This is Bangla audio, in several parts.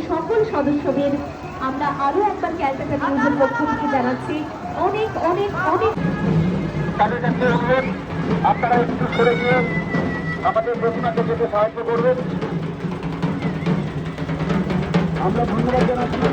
সকল সদস্যদের আমরা আরো একবার ক্যালকাটা নিউজের পক্ষ থেকে জানাচ্ছি অনেক অনেক অনেক আপনারা একটু সরে গিয়ে আমাদের প্রতিমাকে যেতে সাহায্য করবেন। আমরা ধন্যবাদ জানাচ্ছি।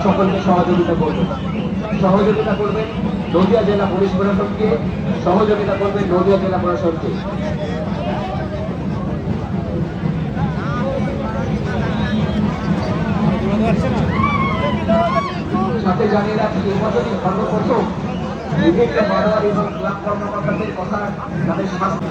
সকলকে সহযোগিতা করবেন নদিয়া জেলা পুলিশ প্রশাসনকে, সহযোগিতা করবেন নদিয়া জেলা প্রশাসনকে। সাথে জানিয়ে রাখি এবছরই সর্বপ্রথম বিভিন্ন বারোয়ারি এবং ক্লাব কর্মকর্তাদের কথা তাদের শাস্তি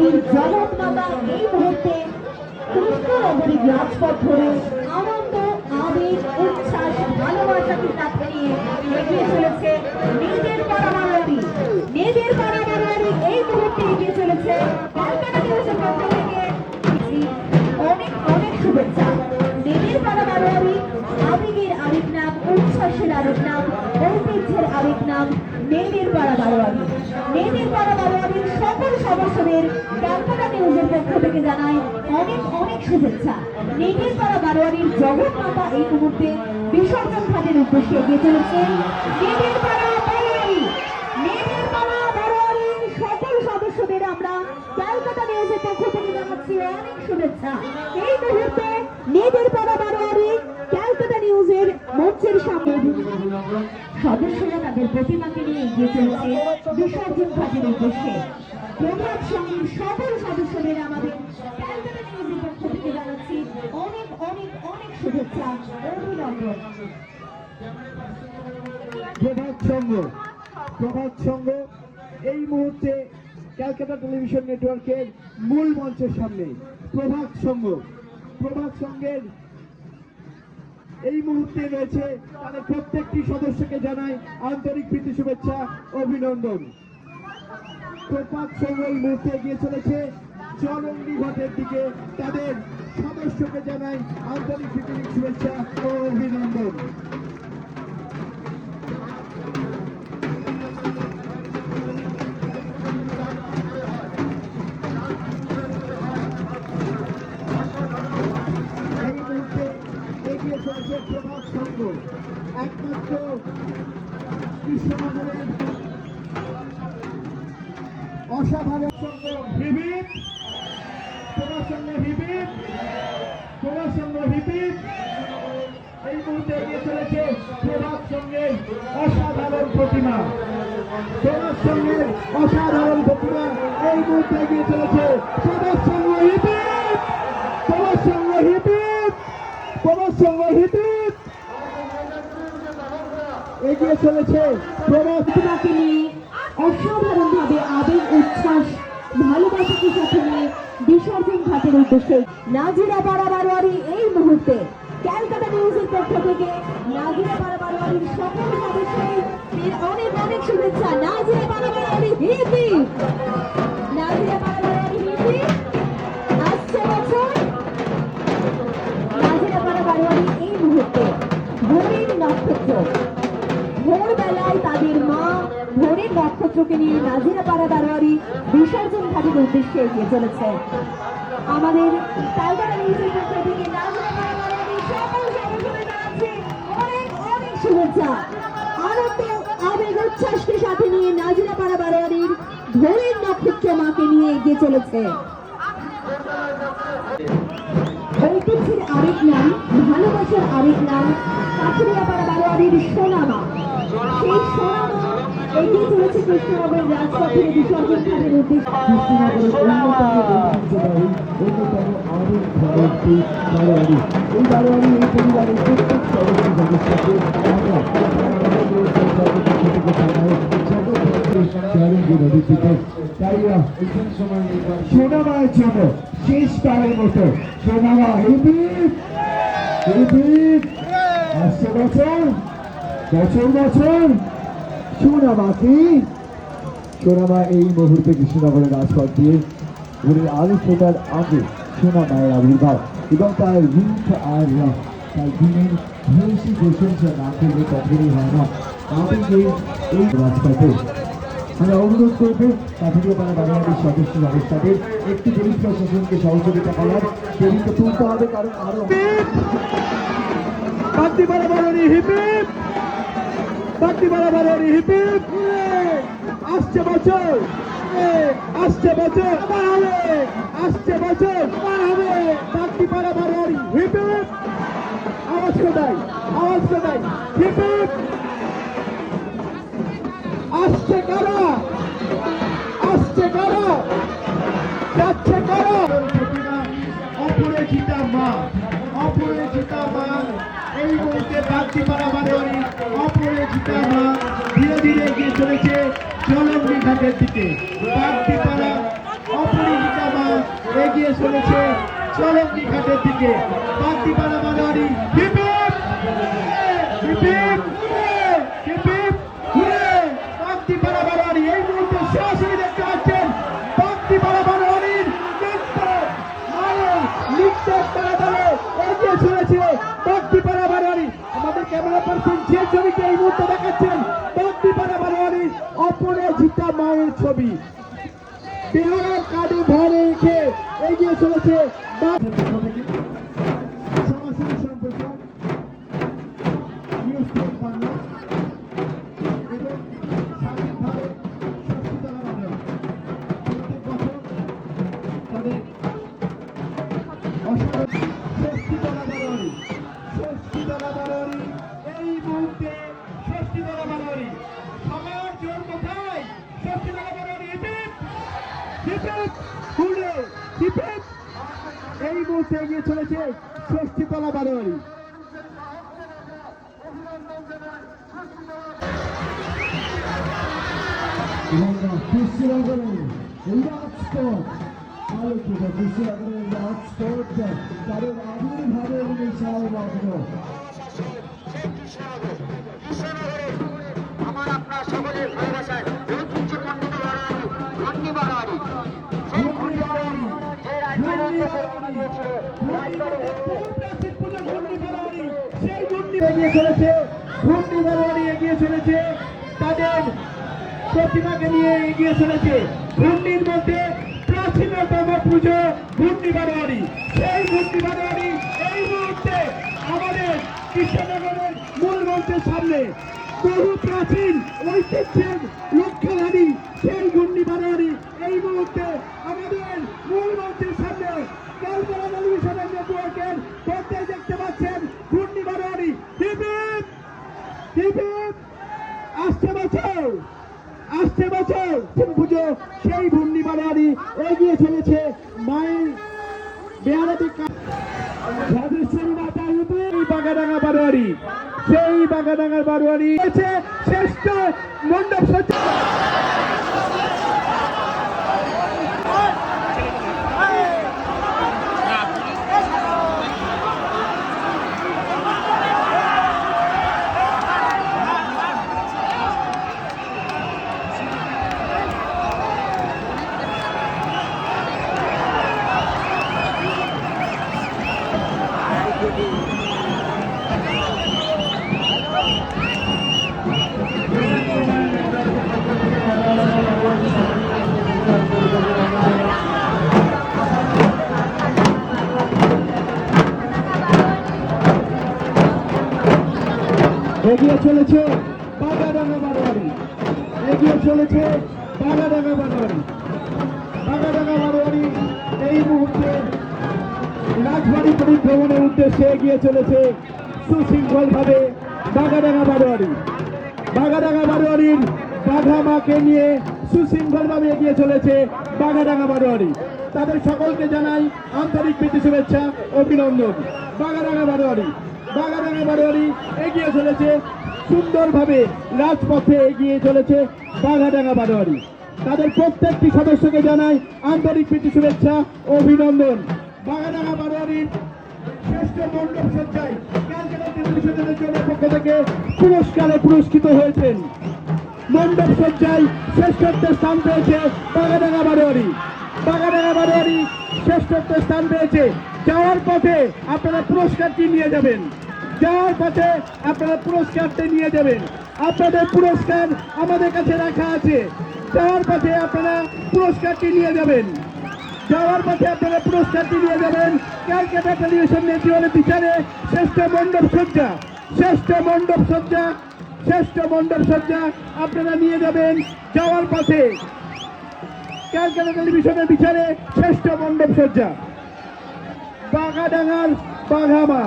বারোয়ারির জগৎমাতা এই মুহূর্তে কৃষ্ণনগরীর রাজপথ ধরে আনন্দ, আবেগ, উচ্ছ্বাস, ভালোবাসাকে সাথে নিয়ে এগিয়ে চলেছে মেয়েদের পাড়া বারোয়ারি। মেয়েদের পাড়া বারোয়ারি এই মুহূর্তে এগিয়ে চলেছে ক্যালকাটা নিউজের পক্ষ থেকে অনেক অনেক শুভেচ্ছা। মেয়েদের পাড়া বারোয়ারি আবেগের আরেক নাম, উচ্ছ্বাসের আরেক নাম, ঐতিহ্যের আরেক নাম মেয়েদের পাড়া বারোয়ারি। মেয়েদের পাড়া বারোয়ারির সকল সদস্যদের ক্যালকাটা নিউজের পক্ষ থেকে জানায় অনেক অনেক শুভেচ্ছা। মেয়েদের পাড়া বারোয়ারির জগৎমাতা এই মুহূর্তে বিসর্জন ঘাটের উদ্দেশ্যে এগিয়ে চলেছে। মেয়েদের পাড়া বারোয়ারি, মেয়েদের পাড়া বারোয়ারির সকল সদস্যদের আমরা ক্যালকাটা নিউজের পক্ষ থেকে জানাচ্ছি অনেক শুভেচ্ছা। এই মুহূর্তে মেয়েদের পাড়া বারোয়ারি ক্যালকাটা নিউজের মঞ্চের সামনে সদস্যরা তাদের প্রতিমাকে নিয়ে এগিয়ে চলেছে বিসর্জন ঘাটের উদ্দেশ্যে। প্রভাত সঙ্গীর সকল সদস্যদের আমাদের ক্যালকাটা নিউজের পক্ষ থেকে জানাচ্ছি অনেক অনেক অনেক শুভেচ্ছা, অভিনন্দন। প্রভাত সংঘ এই মুহূর্তে ক্যালকাটা টেলিভিশন নেটওয়ার্কের মূল মঞ্চের সামনে প্রভাত সংঘের এই মুহূর্তে রয়েছে। তাদের প্রত্যেকটি সদস্যকে জানাই আন্তরিক প্রীতি শুভেচ্ছা, অভিনন্দন। প্রভাত সংঘ এই মুহূর্তে এগিয়ে চলেছে জলঙ্গি ঘাটের দিকে। তাদের সদস্যকে জানাই আন্তরিক প্রীতি শুভেচ্ছা ও অভিনন্দন। প্রভাত সংঘ একমাত্র কৃষ্ণনগরের অসাধারণ সংঘ হিবিব, প্রভাত সংঘ হিবিব, প্রভাত সংঘ হিবিব এই মুহূর্তে এগিয়ে চলেছে প্রভাত সংঘের অসাধারণ প্রতিমা। প্রভাত সংঘের অসাধারণ প্রতিমা এই মুহূর্তে এগিয়ে চলেছে প্রভাত সংঘ হিবিব, প্রভাত সংঘ হিবিব, প্রভাত সংঘ হিবিব এগিয়ে চলেছে প্রভাতকে নিয়ে অসাধারণ ভাবে আবেগ, উচ্ছ্বাস, ভালোবাসাকে সাথে নিয়ে বিসর্জন ঘাটের উদ্দেশ্যে নাজিরা পাড়া বারোয়ারি এই মুহূর্তে ক্যালকাটা নিউজের পক্ষ থেকে নাজিরা পাড়া বারোয়ারির সকল সদস্যদের অনেক অনেক শুভেচ্ছা। নাজিরা পাড়া বারোয়ারি হিপি, নাজিরা পাড়া বারোয়ারি হিপি। আসছে বছর নাজিরা পাড়া বারোয়ারি এই মুহূর্তে ভোরের নক্ষত্র, ভোরবেলায় তাদের মা ভোরের নক্ষত্রকে নিয়ে নাজিরা পাড়া বারোয়ারি বিসর্জন ঘাটের উদ্দেশ্যে এগিয়ে চলেছে। আমাদের ক্যালকাটা নিউজের পক্ষ থেকে নাজিরা পাড়া বারোয়ারির সকল সদস্যদের জানাচ্ছি অনেক অনেক শুভেচ্ছা। আনন্দ, আবেগ, উচ্ছ্বাসকে সাথে নিয়ে নাজিরা পাড়া বারোয়ারির ভোরের নক্ষত্র মাকে নিয়ে এগিয়ে চলেছে। ঐতিহ্যের আরেক নাম, ভালোবাসার আরেক নাম কাছড়িয়াপাড়া বারোয়ারির সোনামা। সেই সোনামা এগিয়ে চলেছে কৃষ্ণনগরের রাজপথের বিসর্জন ঘাটের উদ্দেশ্যে। এই বারোয়ারি এই পরিবারের প্রত্যেক সদস্য সদস্যকে সোনামায়ের জন্য শেষবারের মতো সোনামা হিবিব হিবিব আসছে বছর বছর বছর সোনামা এই মুহূর্তে কৃষ্ণনগরের রাজপথ দিয়ে ভোরের আলো ফোটার আগে সোনামায়ের আবির্ভাব এবং তার রূপ আর রং, তার দিনের ভূয়সী প্রশংসা না করলে কখনই হয় না। আমাদের এই রাজপথে আমরা অনুরোধ করবো কাছড়িয়াপাড়া বারোয়ারির সদস্য ব্যবস্থাদের একটি পুলিশ প্রশাসনকে সহযোগিতা করার প্রেরিত তুলতে হবে, কারণ আরো বাগদিপাড়া বারোয়ারি হিবিব, বাগদিপাড়া বারোয়ারি হিবিব আসছে বছর, আসছে বছর হবে, আসছে বছর হবে বাগদিপাড়া বারোয়ারি হিবিব। আওয়াজ কোথায়, আওয়াজ কোথায় হিবিব আসছে কারা, আসছে কারা, যাচ্ছে কারা। অপরাজিতা মা, অপরাজিতা মা এই মুহূর্তে বাগদিপাড়া বারোয়ারি অপরাজিতা মা ধীরে ধীরে এগিয়ে চলেছে জলঙ্গি ঘাটের দিকে। বাগদিপাড়া অপরাজিতা এগিয়ে চলেছে চলঙ্গি ঘাটের দিকে। বাগদিপাড়া বারোয়ারি hip hip hip hip hip hip hooray. Bagdipara বারোয়ারি এই মুহূর্তে সরাসরি দেখতে পাচ্ছেন বাগদিপাড়া বারোয়ারির লিখতে তাড়াতাড়ি এগিয়ে চলেছে বাগদিপাড়া বারোয়ারি। আমাদের ক্যামেরা পার্সন যে ছবিটি এই মুহূর্তে দেখাচ্ছেন বাগদিপাড়া বারোয়ারির অপরাজিতা মায়ের ছবি। বিহারের কাঁধে ভরে রেখে এগিয়ে চলেছে সরাসরি সম্প্রচার নিউজ টেন বাংলা এবং স্বাধীনভাবে ষষ্ঠীতলা বারোয়ারি প্রত্যেক বছর তাদের ষষ্ঠীতলা বারোয়ারি এই মুহূর্তে ষষ্ঠীতলা বারোয়ারি সবার জোর কোথায়? ষষ্ঠীতলা বারোয়ারি এই মুহূর্তে এগিয়ে চলেছে ষষ্ঠীতলা বারোয়ারি। কুশিনগরের রাজপথ আলোকিত, কুশিনগরের রাজপথ তাদের আবির্ভাবের বিশাল লগ্ন। আমার আপনার সকলের ভালোবাসায় ঐতিহ্যমণ্ডিত ঘন্টি বাড়াবাড়ি এগিয়ে চলেছে ঘূর্ণি বারোয়ারি, এগিয়ে চলেছে তাদের প্রতিমাকে নিয়ে এগিয়ে চলেছে। ঘূর্ণির মধ্যে প্রাচীনতম পুজো ঘূর্ণি বারোয়ারি। সেই ঘূর্ণি বারোয়ারি এই মুহূর্তে আমাদের কৃষ্ণনগরের মূল মঞ্চের সামনে বহু প্রাচীন ঐতিহ্যের রক্ষাধারী সেই ঘূর্ণি বারোয়ারি এই মুহূর্তে আমাদের মূল মঞ্চের সামনে ক্যালকাটা টেলিভিশনের নেটওয়ার্কের পর্দায় দেখতে পাচ্ছেন ঘূর্ণি বারোয়ারি। আসছে বছর পুজো সেই ঘূর্ণি বারোয়ারি এগিয়ে চলেছে মায়ের বেহারাটি বাগাডাঙ্গা বারোয়ারি। সেই বাগাডাঙ্গার বারোয়ারি শ্রেষ্ঠ মণ্ডপ সজ্জা। এগিয়ে চলেছে বাগাডাঙ্গা বারোয়ারি, এগিয়ে চলেছে বাগাডাঙ্গা বারোয়ারি। বাগাডাঙ্গা বারোয়ারি এই মুহূর্তে রাজবাড়ি পরিভ্রমণের উদ্দেশ্যে এগিয়ে চলেছে সুশৃঙ্খল ভাবে বাগাডাঙ্গা বারোয়ারি। বাগাডাঙ্গা বারোয়ারির বাঘা মাকে নিয়ে সুশৃঙ্খল ভাবে এগিয়ে চলেছে বাগাডাঙ্গা বারোয়ারি। তাদের সকলকে জানাই আন্তরিক প্রীতি শুভেচ্ছা অভিনন্দন। বাগাডাঙ্গা বারোয়ারি এগিয়ে চলেছে সুন্দরভাবে রাজপথে এগিয়ে চলেছে বাঘাডাঙ্গা বারোয়ারি। তাদের প্রত্যেকটি সদস্যকে জানাই আন্তরিক প্রীতি শুভেচ্ছা অভিনন্দন। বাঘাডাঙ্গা বারোয়ারির শ্রেষ্ঠ মণ্ডপ সজ্জায় ক্যালকাটা টেলিভিশনের জন্য পক্ষ থেকে পুরস্কারে পুরস্কৃত হয়েছেন। মণ্ডপ সজ্জায় শ্রেষ্ঠত্বের স্থান পেয়েছে বাঘাডাঙ্গা বারোয়ারি। বাঘাডাঙ্গা বারোয়ারি শ্রেষ্ঠত্বের স্থান পেয়েছে। যাওয়ার পথে আপনারা পুরস্কারটি নিয়ে যাবেন। যাওয়ার পথে আপনারা পুরস্কারটি নিয়ে যাবেন। আপনাদের পুরস্কার আমাদের কাছে রাখা আছে। যাওয়ার পথে আপনারা পুরস্কারটি নিয়ে যাবেন। যাওয়ার পথে আপনারা পুরস্কারটি নিয়ে যাবেন। ক্যালকাটা টেলিভিশন নেটওয়ার্কের বিচারে শ্রেষ্ঠ মণ্ডপ সজ্জা, শ্রেষ্ঠ মণ্ডপ সজ্জা, শ্রেষ্ঠ মণ্ডপ সজ্জা আপনারা নিয়ে যাবেন। যাওয়ার পথে ক্যালকাটা টেলিভিশনের বিচারে শ্রেষ্ঠ মণ্ডপ সজ্জা বাঘাডাঙ্গার বাঘামা।